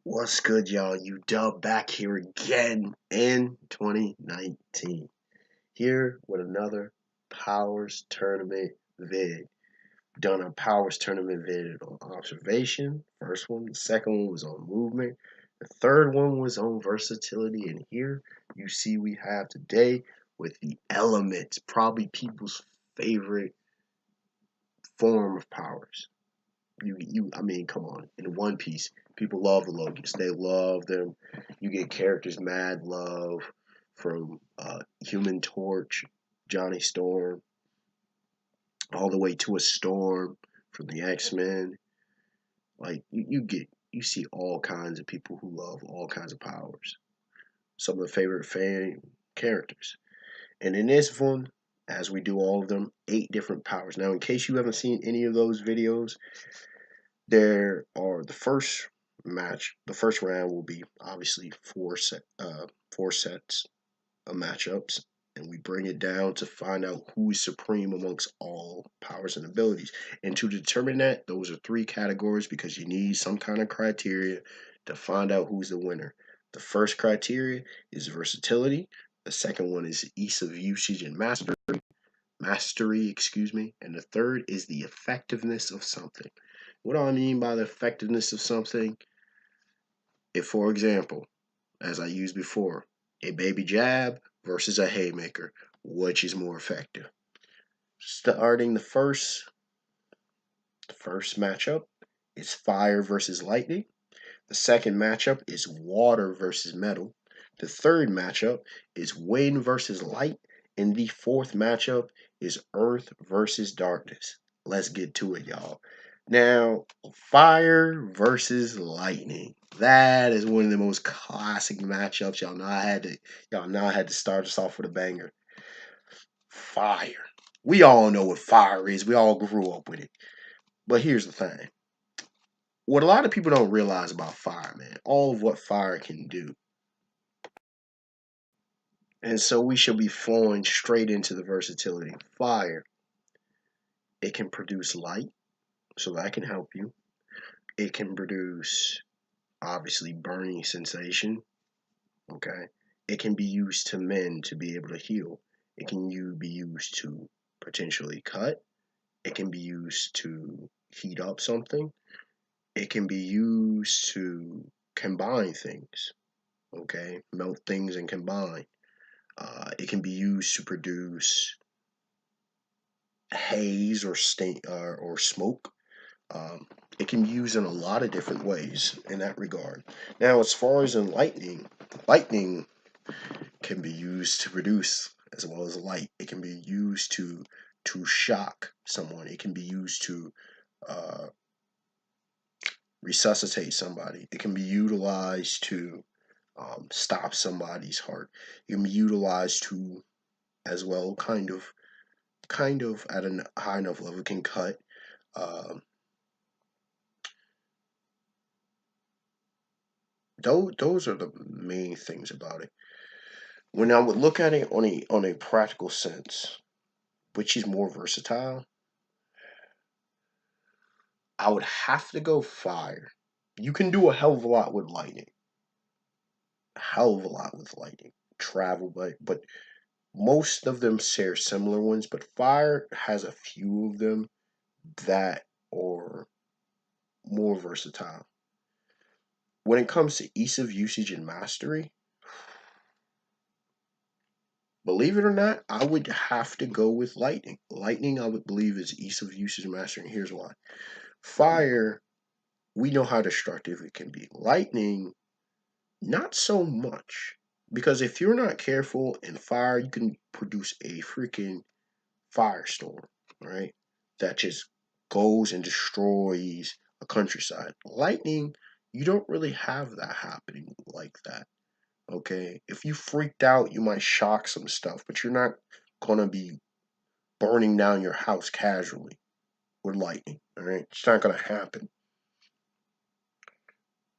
What's good, y'all? UW back here again in 2019. Here with another Powers Tournament vid. Done a Powers Tournament vid on observation. First one. The second one was on movement. The third one was on versatility. And here you see we have today with the elements, probably people's favorite form of powers. I mean, come on. In One Piece, people love the Logos. They love them. You get characters mad love from Human Torch, Johnny Storm, all the way to a Storm from the X-Men. Like you see all kinds of people who love all kinds of powers. Some of the favorite fan characters. And in this one, as we do all of them, 8 different powers. Now, in case you haven't seen any of those videos, there are the first round will be obviously 4 sets of matchups, and we bring it down to find out who is supreme amongst all powers and abilities. And to determine that, those are 3 categories because you need some kind of criteria to find out who's the winner. The first criteria is versatility. The second one is ease of usage and mastery, and the third is the effectiveness of something. What do I mean by the effectiveness of something? If, for example, as I used before, a baby jab versus a haymaker, which is more effective? Starting the first matchup is fire versus lightning. The second matchup is water versus metal. The third matchup is wind versus light. And the fourth matchup is earth versus darkness. Let's get to it, y'all. Now, fire versus lightning. That is one of the most classic matchups. Y'all know I had to start us off with a banger. Fire. We all know what fire is. We all grew up with it. But here's the thing. What a lot of people don't realize about fire, man, all of what fire can do. And so we should be flowing straight into the versatility. Fire, it can produce light, so that can help you. It can produce, obviously, burning sensation, okay? It can be used to mend to be able to heal. It can be used to potentially cut. It can be used to heat up something. It can be used to combine things, okay? Melt things and combine. It can be used to produce haze or smoke. It can be used in a lot of different ways in that regard. Now, as far as in lightning can be used to produce as well as light. It can be used to shock someone. It can be used to uh, resuscitate somebody. It can be utilized to stop somebody's heart. It can be utilized to, as well, kind of at a high enough level, can cut. Those are the main things about it. When I would look at it on a practical sense, which is more versatile, I would have to go fire. You can do a hell of a lot with lightning. A hell of a lot with lightning. Travel, but most of them share similar ones, but fire has a few of them that are more versatile. When it comes to ease of usage and mastery, believe it or not, I would have to go with lightning. Lightning, I would believe, is ease of usage and mastery, and here's why. Fire, we know how destructive it can be. Lightning, not so much. Because if you're not careful in fire, you can produce a freaking firestorm, right? That just goes and destroys a countryside. Lightning, you don't really have that happening like that. Okay? If you freaked out, you might shock some stuff, but you're not gonna be burning down your house casually with lightning. Alright? It's not gonna happen.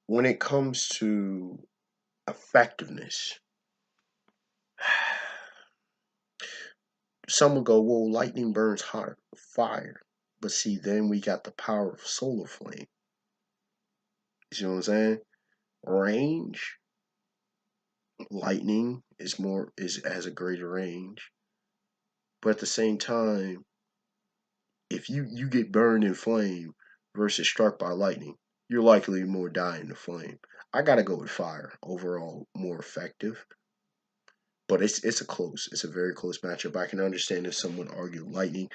When it comes to effectiveness, some will go, well, lightning burns hotter than fire. But see, then we got the power of solar flame. You see what I'm saying? range, lightning has a greater range. But at the same time, if you get burned in flame versus struck by lightning, you're likely more die in the flame. I gotta go with fire. Overall, more effective. But it's a very close matchup. I can understand if someone argued lightning.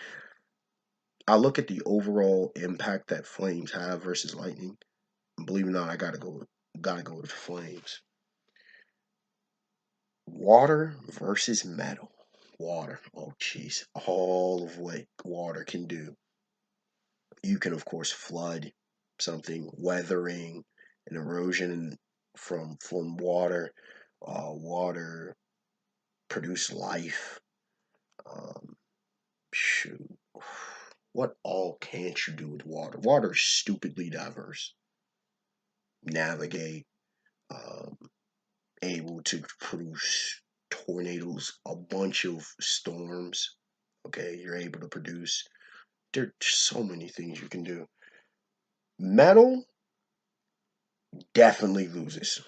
I look at the overall impact that flames have versus lightning. And believe it or not, gotta go with flames. Water versus metal. Water. Oh jeez. All of what water can do. You can of course flood something, weathering, and erosion from water. Water produce life. Um, shoot. What all can't you do with water? Water is stupidly diverse. Navigate, um, able to produce tornadoes, a bunch of storms. Okay, you're able to produce. There's so many things you can do. Metal definitely loses.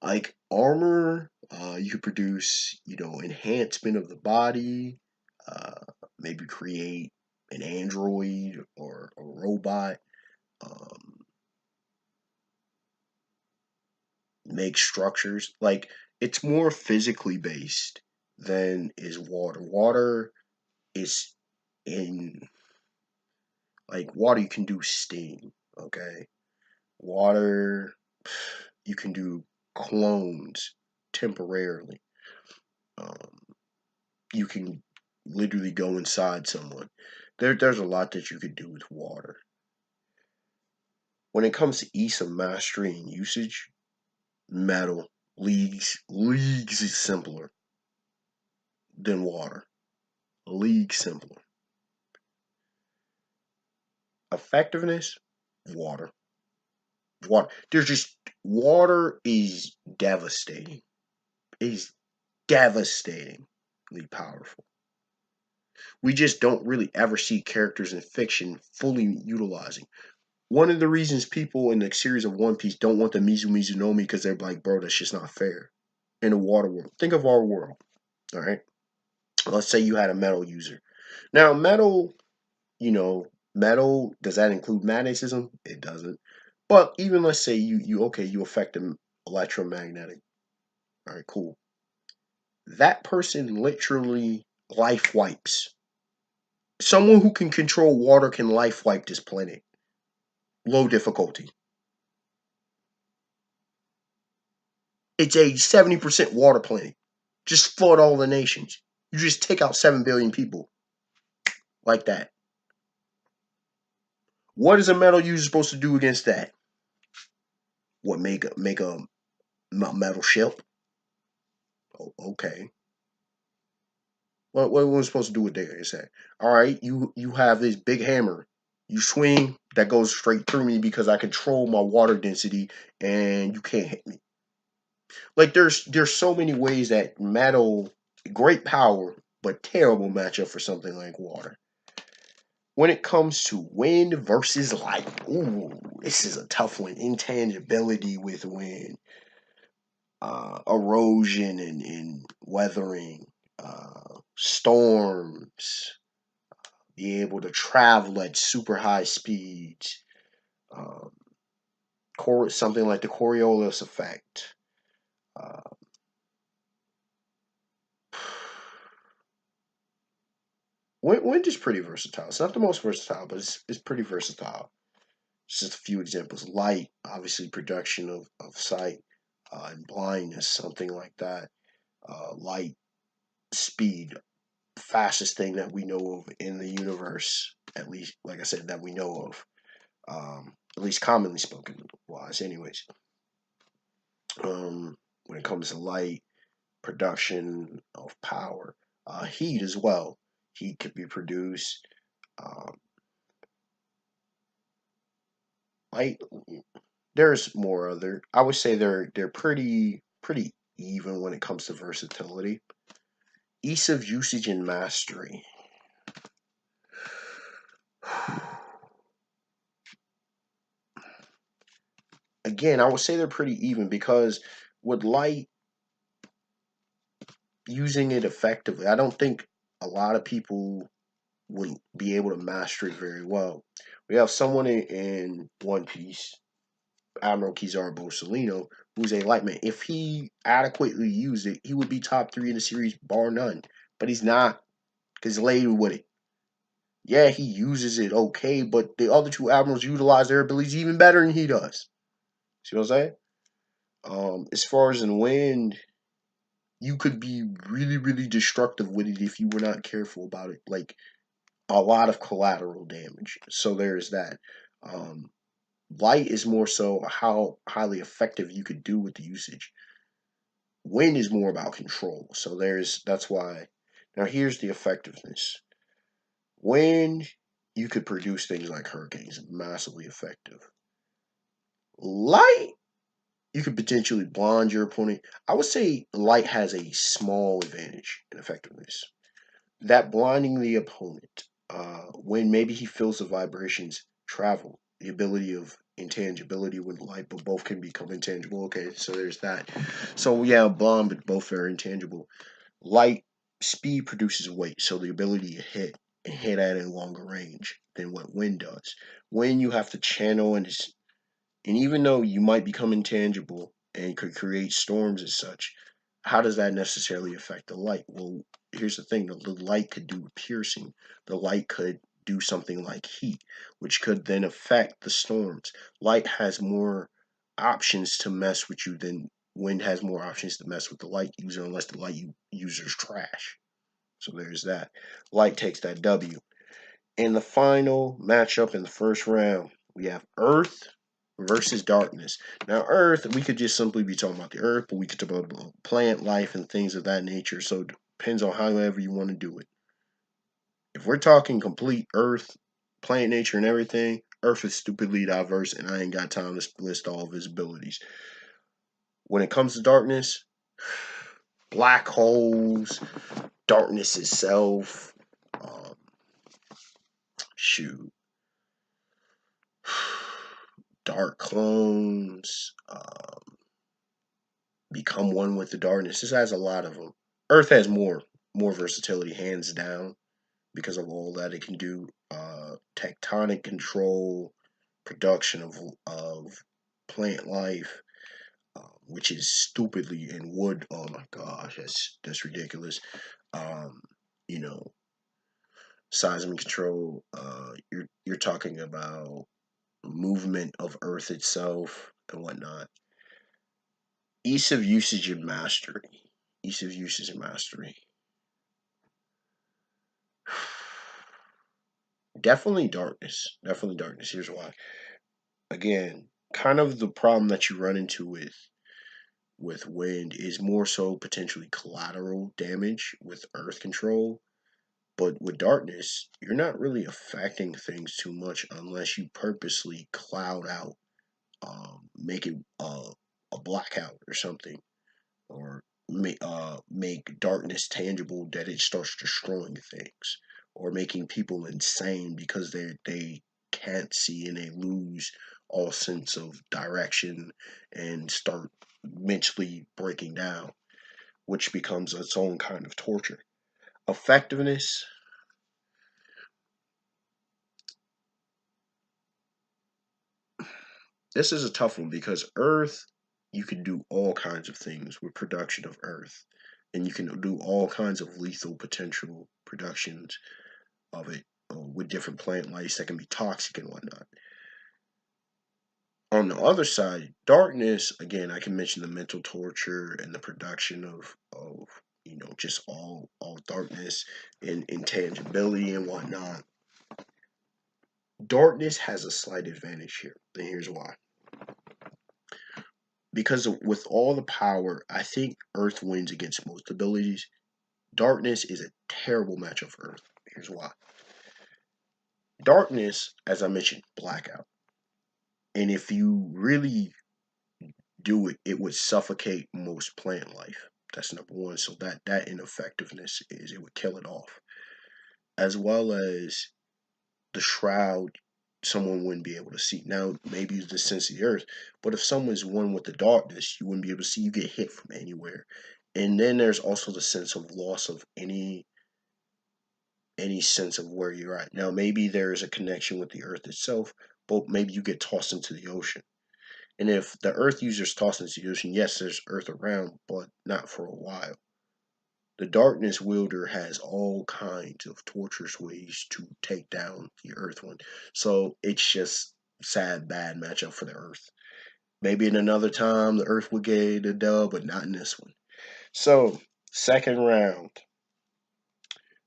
Like armor, you could produce, enhancement of the body, uh, maybe create an android or a robot, um, make structures. Like it's more physically based than is water. Water is in like water you can do steam, okay? Water you can do clones temporarily. Um, you can literally go inside someone. There's a lot that you could do with water. When it comes to ease of mastery and usage, metal leagues is simpler than water. League simpler. Effectiveness, water. Water. There's just water is devastating. Is devastatingly powerful. We just don't really ever see characters in fiction fully utilizing. One of the reasons people in the series of One Piece don't want the Mizu Mizunomi because they're like, bro, that's just not fair. In a water world. Think of our world. Alright? Let's say you had a metal user. Now, metal, does that include magnetism? It doesn't. But even let's say you affect them electromagnetic. Alright, cool. That person literally life wipes. Someone who can control water can life wipe this planet. Low difficulty. It's a 70% water planet. Just flood all the nations. You just take out 7 billion people. Like that. What is a metal user supposed to do against that? What, make a metal ship? Oh, okay. What was supposed to do with that? Say, all right, you have this big hammer. You swing, that goes straight through me because I control my water density, and you can't hit me. Like there's so many ways that metal, great power, but terrible matchup for something like water. When it comes to wind versus light, ooh, this is a tough one. Intangibility with wind, erosion and weathering, storms, be able to travel at super high speeds, um, something like the Coriolis effect. Uh, wind is pretty versatile. It's not the most versatile, but it's pretty versatile. Just a few examples. Light, obviously, production of sight and blindness, something like that. Light, speed, fastest thing that we know of in the universe, at least, like I said, that we know of. At least commonly spoken wise, anyways. When it comes to light, production of power, heat as well. Heat could be produced. Um, light. There's more other. I would say they're pretty even when it comes to versatility. Ease of usage and mastery. again, I would say they're pretty even because with light, using it effectively, I don't think a lot of people would be able to master it very well. We have someone in One Piece, Admiral Kizaru Borsalino, who's a lightman. If he adequately used it, he would be top 3 in the series, bar none. But he's not, because he's lazy with it. Yeah, he uses it okay, but the other two admirals utilize their abilities even better than he does. See what I'm saying? As far as in wind, you could be really, really destructive with it if you were not careful about it. Like a lot of collateral damage. So there's that. Um, Light is more so how highly effective you could do with the usage. Wind is more about control. So that's why. Now here's the effectiveness. Wind, you could produce things like hurricanes, massively effective. Light, you could potentially blind your opponent. I would say light has a small advantage in effectiveness. That blinding the opponent, when maybe he feels the vibrations travel, the ability of intangibility with light, but both can become intangible. Okay, so there's that. So yeah, blind, but both very intangible. Light speed produces weight, so the ability to hit and hit at a longer range than what wind does. Wind, you have to channel and even though you might become intangible and could create storms as such, how does that necessarily affect the light? Well, here's the thing: the light could do piercing. The light could do something like heat, which could then affect the storms. Light has more options to mess with you than wind has more options to mess with the light user, unless the light user's trash. So there's that. Light takes that W. In the final matchup in the first round, we have Earth versus Darkness. Now, Earth, we could just simply be talking about the Earth, but we could talk about plant life and things of that nature. So it depends on however you want to do it. If we're talking complete Earth, plant nature, and everything, Earth is stupidly diverse, and I ain't got time to list all of his abilities. When it comes to Darkness, black holes, darkness itself, um, shoot, dark clones, become one with the darkness. This has a lot of them. Earth has more versatility, hands down, because of all that it can do. Tectonic control, production of plant life, which is stupidly in wood. Oh my gosh, that's ridiculous. Um, you know, seismic control. You're talking about movement of Earth itself and whatnot. Ease of usage and mastery. Ease of usage and mastery. Definitely darkness. Definitely darkness. Here's why. Again, kind of the problem that you run into with wind is more so potentially collateral damage with earth control. But with darkness, you're not really affecting things too much unless you purposely cloud out, make it a blackout or something, or make darkness tangible that it starts destroying things, or making people insane because they can't see and they lose all sense of direction and start mentally breaking down, which becomes its own kind of torture. Effectiveness. This is a tough one because Earth, you can do all kinds of things with production of Earth, and you can do all kinds of lethal potential productions of it, with different plant life that can be toxic and whatnot. On the other side, darkness, again, I can mention the mental torture and the production of just all darkness and intangibility and whatnot. Darkness has a slight advantage here, and here's why. Because with all the power, I think Earth wins against most abilities. Darkness is a terrible matchup for Earth. Here's why. Darkness, as I mentioned, blackout. And if you really do it, it would suffocate most plant life. That's number one. So that ineffectiveness it would kill it off. As well as the shroud someone wouldn't be able to see. Now, maybe it's the sense of the earth, but if someone's one with the darkness, you wouldn't be able to see. You get hit from anywhere. And then there's also the sense of loss of any sense of where you're at. Now, maybe there is a connection with the earth itself, but maybe you get tossed into the ocean. And if the earth user's tossed into the ocean, yes, there's earth around, but not for a while. The darkness wielder has all kinds of torturous ways to take down the earth one. So it's just sad, bad matchup for the earth. Maybe in another time the earth would get a dub, but not in this one. So, second round,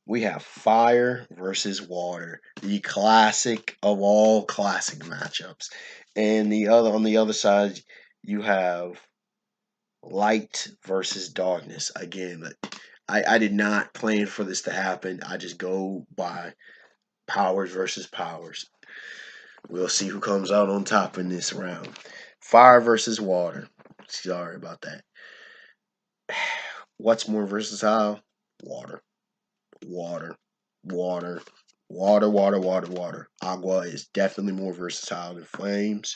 we have fire versus water, the classic of all classic matchups. And on the other side, you have light versus darkness. Again, I did not plan for this to happen. I just go by powers versus powers. We'll see who comes out on top in this round. Fire versus water. Sorry about that. What's more versatile? Water. Water. Water. Water, water, water, water. Agua is definitely more versatile than flames.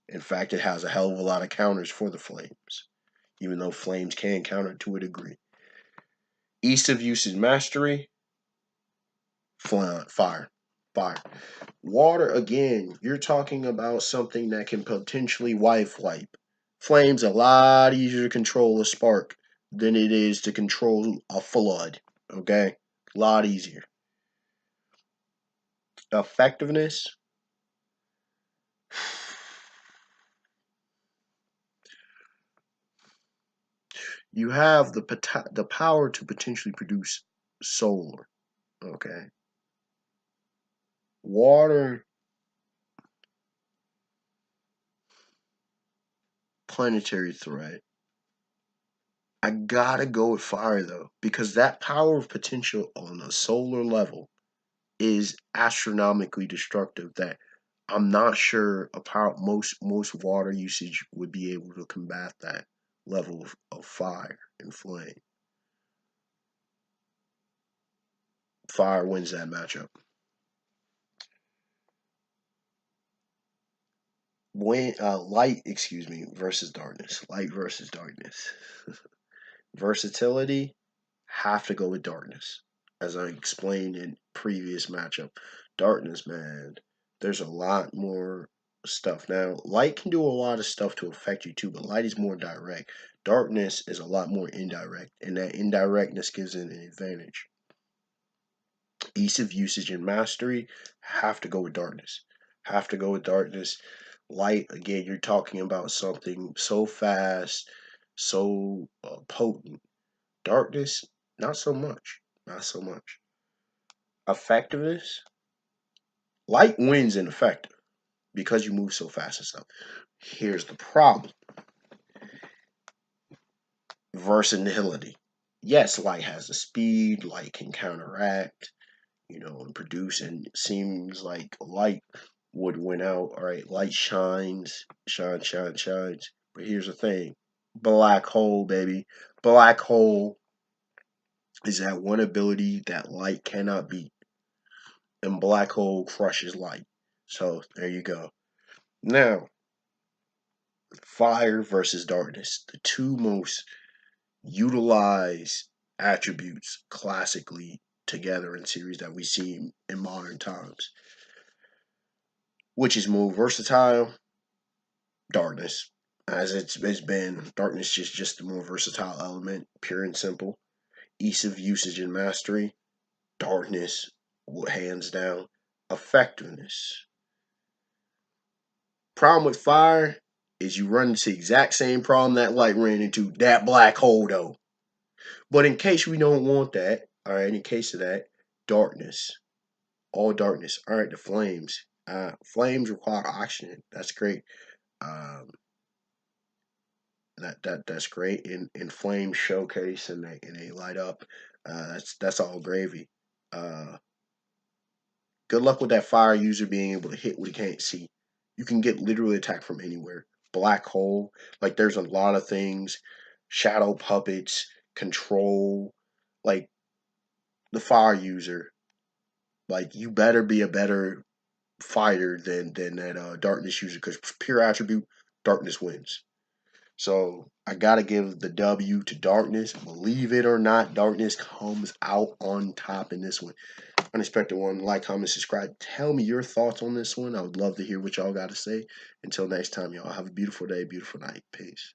In fact, it has a hell of a lot of counters for the flames, even though flames can counter to a degree. Ease of usage mastery, fire. Fire. Water, again, you're talking about something that can potentially wipe. Flames a lot easier to control a spark than it is to control a flood. Okay? A lot easier. Effectiveness. You have the power to potentially produce solar. Okay? Water, planetary threat. I gotta go with fire though, because that power of potential on a solar level is astronomically destructive that I'm not sure about most water usage would be able to combat that level of fire and flame. Fire wins that matchup. Light, excuse me, versus darkness. Light versus darkness. Versatility, have to go with darkness. As I explained in previous matchup, darkness, man, there's a lot more stuff. Now, light can do a lot of stuff to affect you too, but light is more direct. Darkness is a lot more indirect, and that indirectness gives it an advantage. Ease of usage and mastery, have to go with darkness. Have to go with darkness. Light, again, you're talking about something so fast, so potent. Darkness, not so much. Not so much. Effectiveness, light wins in effective because you move so fast and stuff. Here's the problem. Versatility. Yes, light has the speed, light can counteract, and produce, and it seems like light would win out. All right, light shines, shines. But here's the thing. Black hole, baby. Black hole is that one ability that light cannot beat. And black hole crushes light. So there you go. Now, fire versus darkness, the two most utilized attributes classically together in series that we see in modern times. Which is more versatile? Darkness. As it's been, darkness is just the more versatile element, pure and simple. Ease of usage and mastery, darkness, hands down. Effectiveness. Problem with fire is you run into the exact same problem that light ran into, that black hole though. But in case we don't want that, all right, in case of that, darkness. All darkness. All right, the flames. Flames require oxygen. That's great. Um, that's great. In flames showcase and they light up. That's all gravy. Uh, Good luck with that fire user being able to hit what he can't see. You can get literally attacked from anywhere. Black hole, like there's a lot of things. Shadow puppets, control, like the fire user. Like you better be a better fighter than that darkness user, because pure attribute, darkness wins. So I gotta give the W to darkness. Believe it or not, darkness comes out on top in this one. Unexpected one. Like, comment, subscribe. Tell me your thoughts on this one. I would love to hear what y'all got to say. Until next time, y'all have a beautiful day, beautiful night. Peace.